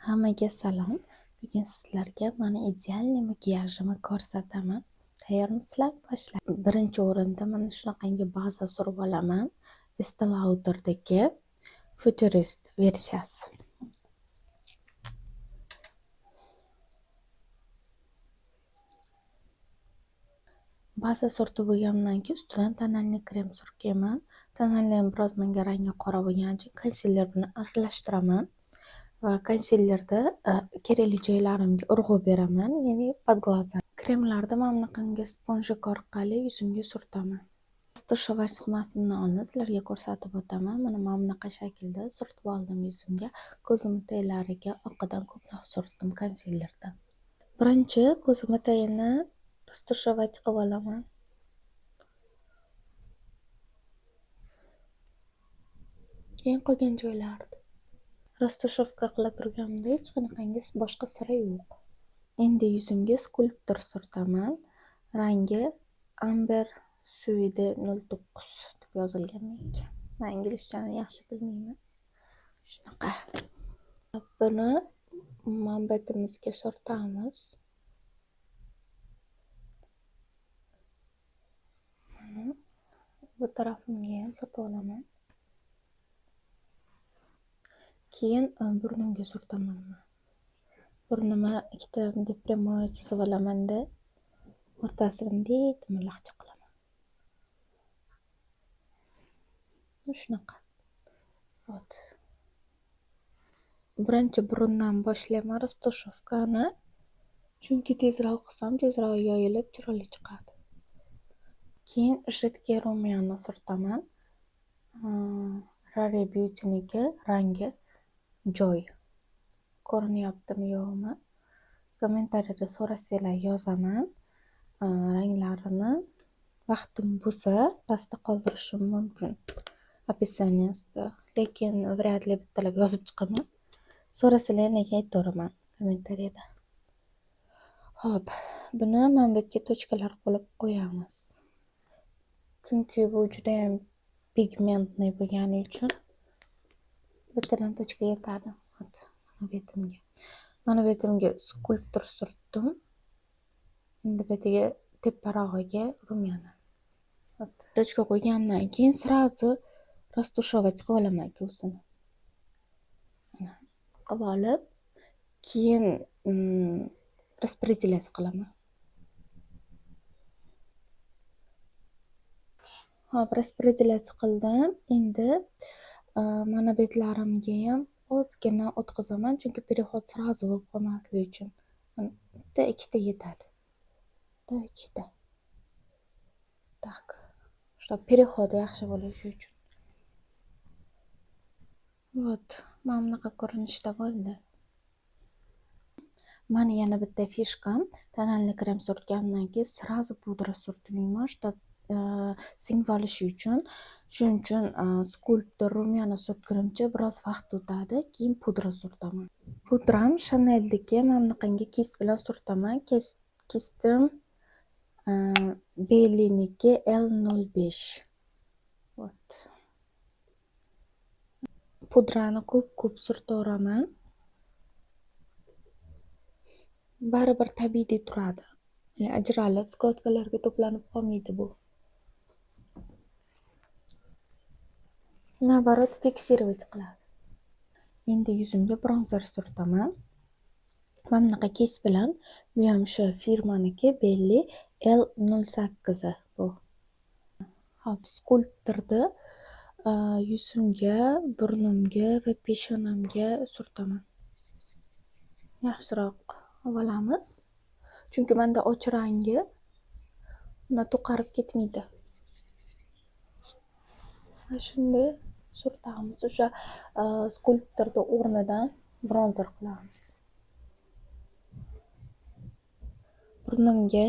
Hammaga salom. Bugun sizlarga mani idealniy makiyajimni ko'rsataman. Tayyormisizlar? Boshlaymiz. Birinchi o'rinda mana shunaqangi baza surib olaman. Estee Lauderdagi Futurist versiyasi. Baza surtib bo'lgandan keyin ustidan tonalniy krem surtganman. Tonalniy biroz menga rangi qora bo'lgani uchun konsiler bilan aralashtiraman. Va konsilerda kerakli joylarimga urg'u beraman, ya'ni pod glazam. Kremlarni mana bunaqangi sponjik orqali yuzimga surtaman. Rastoshovach xizmasidan oldin sizlarga ko'rsatib o'taman. Mana bunaqa shaklda surtib oldim yuzimga. Ko'zim etaklariga oqidan ko'proq surtdim konsilerdan. Birinchi ko'zim etagini rastoshovach qilib olaman. Keyin qolgan joylarni rastoshovka qila turganimda hech qanaqangi boshqa sira yo'q. Endi yuzimga skulptor surtaman. Rangi Amber Suede 09 deb yozilgan menga. Men inglizchani yaxshi bilmayman. Shunaqa. Buni manbatimizga surtamiz. Bu tarafimga ham surtib olaman. Keyin burnimga surtaman. Burnimga ikkita deprimoy chizib olamanda o'rtasini bunday timaloqcha qilaman. Shunaqa. Hop. Birinchi burundan boshlayman rastoshovkani. Chunki tezroq qilsam tezroq yoyilib chiroyli chiqadi. Keyin jidga rumyani surtaman. Rare Beauty'niki rangi Joy. Ko'rinyaptimi yo'qmi? Kommentariyada so'rasanglar yozaman. Ranglarini vaqtim bo'lsa pastda qoldirishim mumkin. Описаниесida. Lekin vряд ли bittalab yozib chiqaman. So'rasanglar nega aytaveraman kommentariyada. Xo'p, buni mana bu yerga tochkalar qilib qo'yamiz. Chunki bu juda ham pigmentli bo'lgani uchun bittadan tochka yetadi. Mana bu yetimga skulptor surtdim. Endi bu yerga teparog'iga rumyani. Tochka qo'ygandan keyin sразу rastoshovать qilib olaman ko'zini. Qilib olib, keyin распределять qilaman. Hop, распределять qildim. Endi mana betlarimga ham ozgina o'tkazaman, chunki переход sразу bo'lib qolmasligi uchun. Mana bitta ikkita yetadi. Bitta ikkita. Tak. Shu переход yaxshi bo'lishi uchun. Вот, mana bunaqa ko'rinishda bo'ldi. Mana yana bitta fishkam, tonalniy krem surtgandan keyin sразу pudra surtmayman, shtab singib olishi uchun. Shuning uchun skulptor rumyani surtgunimcha biroz vaqt o'tadi, keyin pudra surtaman. Pudram Chanel'dagi mana bunaqangi kis bilan surtaman. Kistim Belliniki L05. Вот. Pudrani ko'p surtaveraman. Baribir tabiiy turadi. Ya'ni ajralib, skladkalarga to'planib qolmaydi bu. Nabarot fiksировать qiladi. Endi yuzimga bronzer surtaman. Mana bunaqa kis bilan, bu ham shu firmaniki Belli L08 bu. Hop, skulptorni yuzimga, burnimga va peshonamga surtaman. Yaxshiroq olamiz. Chunki menda och rangi uni to'qarib ketmaydi. Shunday surtamiz. O'sha skulptorni o'rnidan bronzer qilamiz. Burnimga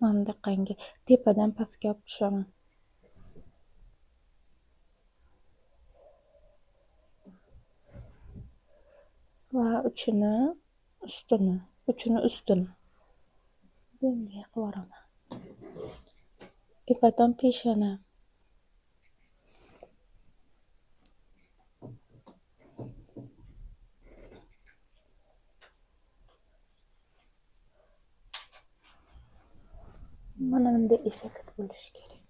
mana bunaqangi tepadan pastga olib tushaman. Va uchini ustini. Bunday qilib olaman. И потом peshona. mana bunday effekt bo'lishi kerak.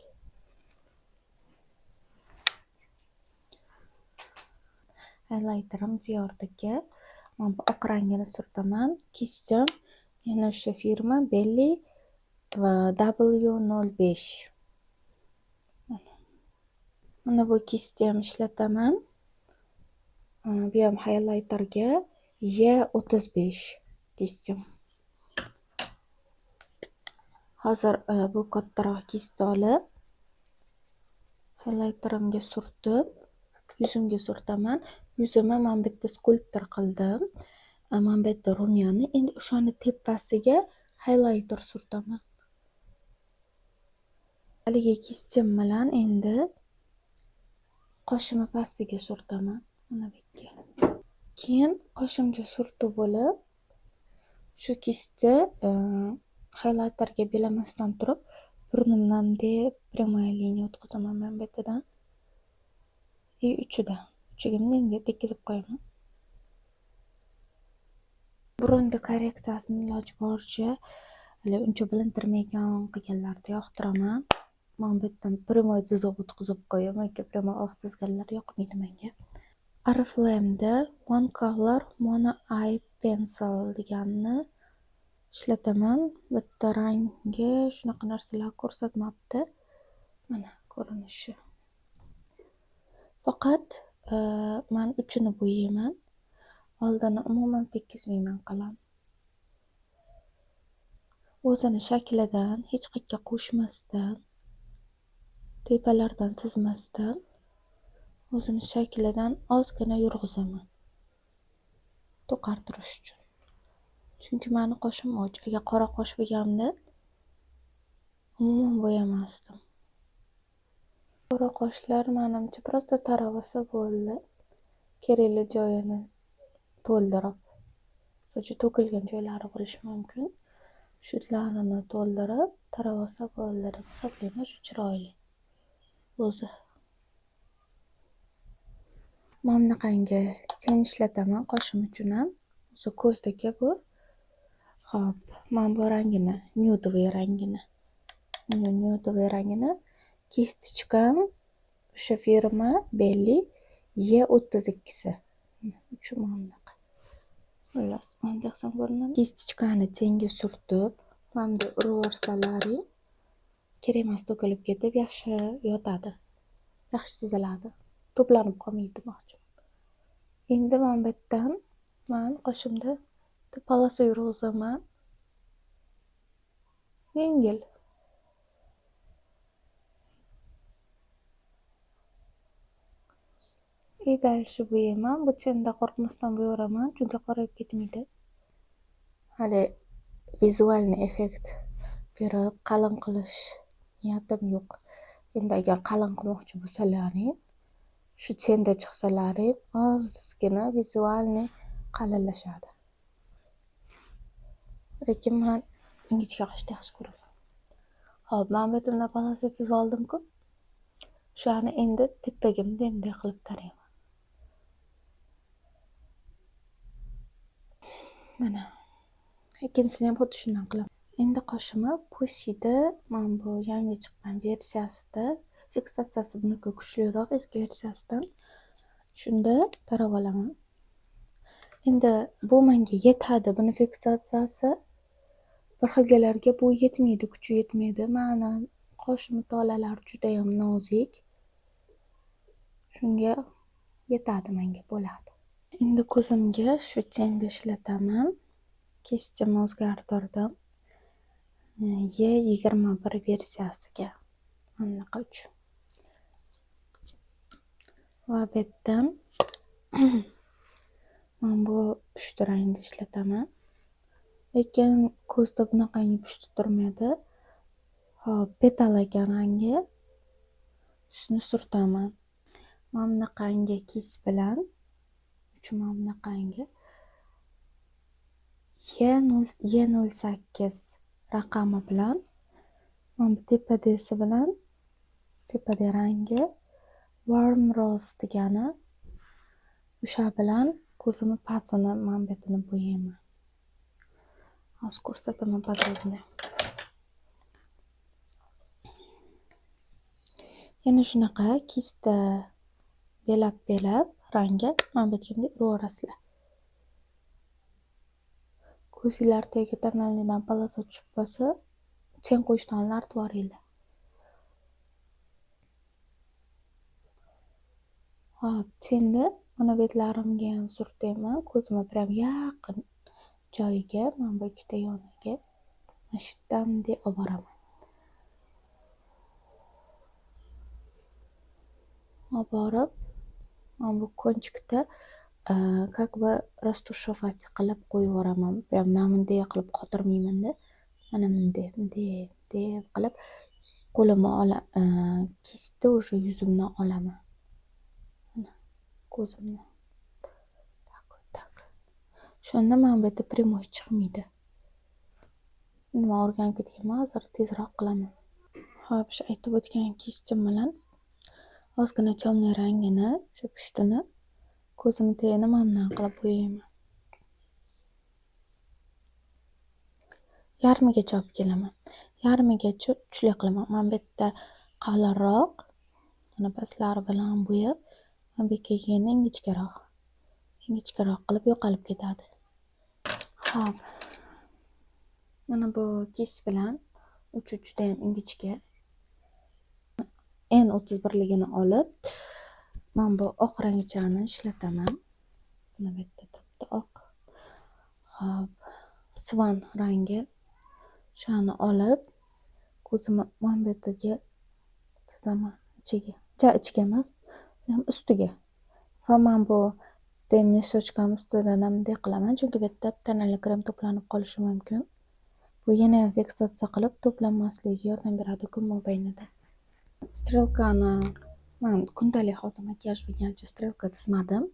Highlighterim Dior'dagi. Mana bu oq rangini surtaman. Kistim yana o'sha firma Belly va W05. Mana bu kisni ham ishlataman. Bu ham highlighterga E35 kistim. Hozir bu kattaroq kisni olib highlighterimga surtib, yuzimga surtaman. Yuzimni men bitta skulptor qildim. Men bitta rumyoni. Endi o'shani tepasiga highlighter surtaman. Haligi kistim bilan endi qoshimni pastiga surtaman. Mana bu yerga. Keyin qoshimga surtib bo'lib, shu kisni highlighterga belamasdan turib, burnimdan прямая liniya o'tkazaman men bu yerdan. Uchiga bunday tekkizib qo'yaman. Burunni korreksiyasini iloji boricha uncha bilintirmagan qilganlarga yoqtiraman. Men bu yerdan прямой chiziq o'tkazib qo'yaman. Прямой oq chizganlar yoqmaydi menga. Oriflame'da One Color Mono Eye Pencil deganni ishlataman. Bitta rangi shunaqa narsalar ko'rsatmabdi. Mana ko'rinishi. Faqat men uchini bo'yayman. Oldini umuman tekkizmayman qalam. O'zini shaklidan hech qayerga qo'shmasdan, tepalardan chizmasdan, o'zini shaklidan ozgina yurg'izaman. To'qartirish uchun. Chunki meni qoshim och. Agar qora qosh bo'lganda umuman bo'yamasdim. Qora qoshlar menimcha prosta taravasa bo'ldi. Kerakli joyini to'ldirib. Sochi to'kilgan joylari bo'lishi mumkin. Shutlarini to'ldirib, taravasa bo'ldi deb hisoblayman. Shu chiroyli. O'zi. Men bunaqangi ten ishlataman qoshim uchun ham. O'zi ko'zdagi bu. Xo'p, men bu rangini, nude rangini kistichkam o'sha firma Belly E32si. Uchi bunaqa. Xullas, bunday qilsam ko'rinadi. Kistichkani tenga surtib, mana bu urib kerak emas to'kilib ketib, yaxshi yotadi. Yaxshi chiziladi. To'planib qolmaydi demoqchiman. Endi men bu yerdan qoshimda polasa yurg'izaman. Yengil. Idalshi bo'yayman. Bu tenda qo'rqmasdan bo'yaraman, chunki qorayib ketmaydi. Hali vizualni effekt berib, qalin qilish niyatim yo'q. Endi agar qalin qilmoqchi bo'lsalaring, shu tenda chiqsalaring, ozgina vizualni qalinlashadi. Lekin men ingichka qilishni yaxshi ko'raman. Xo'p, men bu yerda polasa chizib oldim-ku. Shuni endi tepaga bunday qilib tarayman. Mana. Ikkinchisini ham xuddi shundan qilaman. Endi qoshimni Pussy'da mana bu yangi chiqqan versiyasida, fiksatsiyasi buniki kuchliroq eski versiyasidan. Shunda tarab olaman. Endi bu menga yetadi, buni fiksatsiyasi. Bir xilgalarga bu yetmaydi, kuchi yetmaydi. Meni qoshim tolalari juda ham nozik. Shunga yetadi menga, bo'ladi. Endi ko'zimga shu tenda ishlataman. Kistimni o'zgartirdim. E21 versiyasiga. Anaqa uchun. Va bu yerdan men bu pushti rangni ishlataman. Lekin ko'zda bunaqangi pushti turmaydi. Hop, petalagan rangi. Shuni surtaman. Men bunaqangi kis bilan uchiman bunaqangi E08 raqami bilan men bu tepadasi bilan tepada rangi Warm Rose degani o'sha bilan ko'zimni pasini men betini bo'yayman. Hozir ko'rsataman podrobniy. Yana shunaqa kista belab rangi mana bu yerga uraverasizlar. Ko'zinglar tagiga tonalnidan polosa tushib qolsa, sen qo'yishdan artib yuboringlar. Hop, endi mana betlarimga ham surtayman. Ko'zimga prям yaqin joyiga, mana bu ikkita yoniga mana shu yerdan bunday olib boraman. Olib borib, mana bu konchikda как бы растушевать qilib qo'yib yuboraman. Prям mana bunday qilib qotirmayman-da. Mana bunday qilib qo'limni kistni o'sha yuzimdan olaman. Mana ko'zimni. Tak. Shunda mana bu yerda prямой chiqmaydi. Nima o'rganib ketganman, hozir tezroq qilaman. Hop, shu aytib o'tgan kistim bilan ozgina temный rangini, shu pushtini ko'zimni tagini mana bundan qilib bo'yayman. Yarmigacha olib kelaman. Yarmigacha kuchli qilaman. Mana bu yerda qalinroq, mana pastlari bilan bo'yab, mana bu yerga kelganda ingichkaroq qilib yo'qolib ketadi. Hop. Mana bu kis bilan uchi juda ham ingichka. N31 ligini olib, mana bu oq rangchani ishlataman. Mana bu yerda turibdi oq. Hop. Svan rangi. Shuni olib, ko'zimni mana bu yerga chizaman, ichiga. Ichiga emas, ham ustiga. Va mana bu meshочкам ustidan ham bunday qilaman, chunki bu yerda tonal krem to'planib qolishi mumkin. Bu yana ham fiksatsiya qilib to'planmasligiga yordam beradi kun mobaynida. Strelkani men kundalik hozir makiyaj bo'lgancha strelka chizmadim.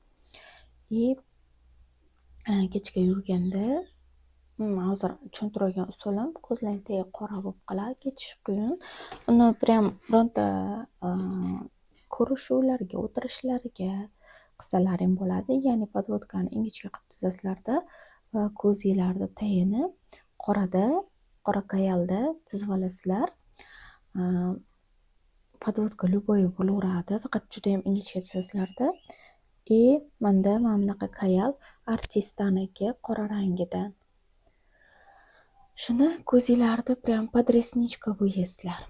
Kechga yurganda hozir tushuntirgan usulim ko'zlarning tagi qora bo'lib qoladi, kechish qiyin. Uni prям bironta ko'rishuvlarga, o'tirishlarga qilsalaring bo'ladi. Ya'ni podvodkani ingichka qilib chizasizlarda va ko'zinglarni tagini qora kayalda chizib olasizlar. Podvodka любой bo'laveradi, faqat juda ham ingichka chizasizlarda. Menda mana bunaqa kayal artistaniki qora rangidan. Shuni ko'zinglarni prям под ресничка bo'yaysizlar.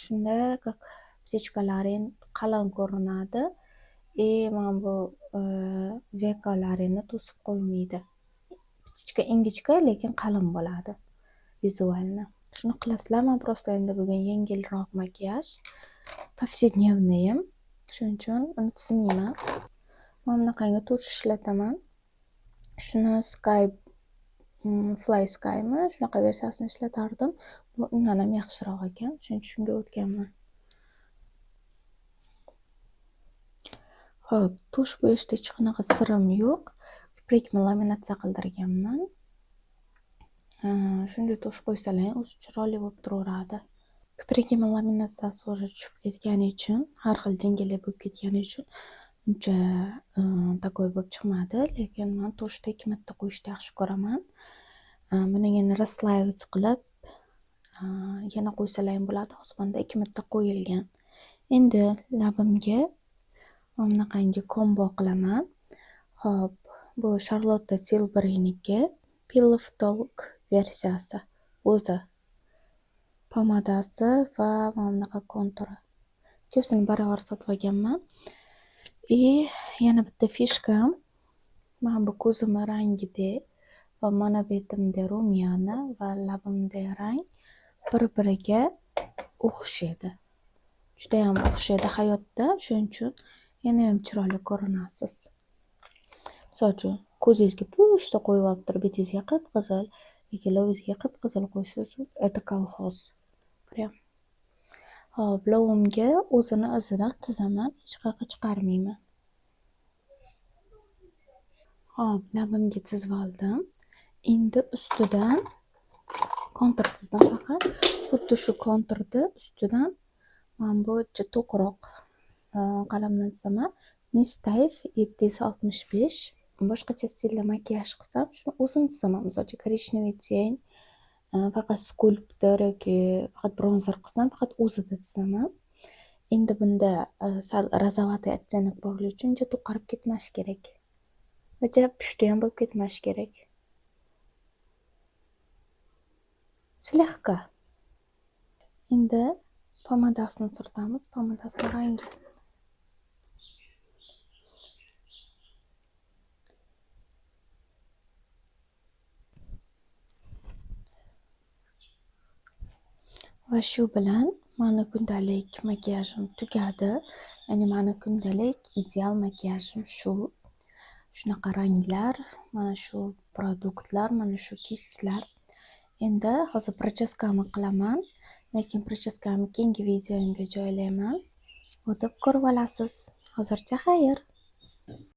Shunda как птичкalaring qalin ko'rinadi. Mana bu vekalaringni to'sib qo'ymaydi. Птичка ingichka, lekin qalin bo'ladi vizualni. Shuni qilasizlar. Men просто endi bugun yengilroq makiyaj, повседневныйim. Shuning uchun uni chizmayman. Mana bunaqangi tush ishlataman. Shuni Fly Sky'mi? Shunaqa versiyasini ishlatardim. Bu undan ham yaxshiroq ekan. Shuning uchun shunga o'tganman. Xo'p, tush bo'yashda hech qanaqa sirim yo'q. Kiprikni laminatsiya qildirganman. Shunday tush qo'ysalar o'zi chiroyli bo'lib turaveradi. Kiprigimni laminatsiyasi o'zi tushib ketgani uchun, har xil jingalak bo'lib ketgani uchun uncha takoy bo'lib chiqmadi, lekin men tushda 2 marta qo'yishni yaxshi ko'raman. Buni yana расслаивать qilib yana qo'ysalar ham bo'ladi. Osmonda 2 marta qo'yilgan. Endi labimga mana bunaqangi kombo qilaman. Xo'p, bu Charlotte Tilbury-niki Pillow Talk versiyasi. O'zi pomadasi va mana bunaqa konturi. Ikkovsini baravar sotib olganman. Yana bitta fishkam, mana bu ko'zimni rangidek va mana bu yetimda rumyani va labimda rang bir-biriga o'xshaydi. Juda ham o'xshaydi hayotda, shuning uchun yana ham chiroyli ko'rinasiz. Misol uchun ko'zingizga pushta qo'yib olib turib, betingizga qip-qizil yoki lovingizga qip-qizil qo'ysiz, это колхоз. Prям. Hop, lovimga o'zini izidan chizaman, hech qayerga chiqarmayman. Hop, labimga chizib oldim. Endi ustidan kontur chizdim faqat. Xuddi shu konturni ustidan mana bu to'qroq qalamdan chizaman. Miss Tays 765. Boshqacha stilda makiyaj qilsam, shuni o'zim chizaman. Masalan, korичневый teng, faqat skulptor yoki faqat bronzer qilsam, faqat o'zida chizaman. Endi bunda sal rozоватый оттенок borligi uchun uncha to'qarib ketmashi kerak. Uncha pushtiyam bo'lib ketmashi kerak. Слегка. Endi pomadasini surtamiz. Pomadasini rangi va shu bilan mani kundalik makiyajim tugadi. Ya'ni mani kundalik ideal makiyajim shu. Shunaqa ranglar, mana shu produktlar, mana shu kichiklar. Endi hozir procheskani qilaman, lekin procheskani keyingi videomga joylayman. O'tib ko'rib olasiz. Hozircha xayr.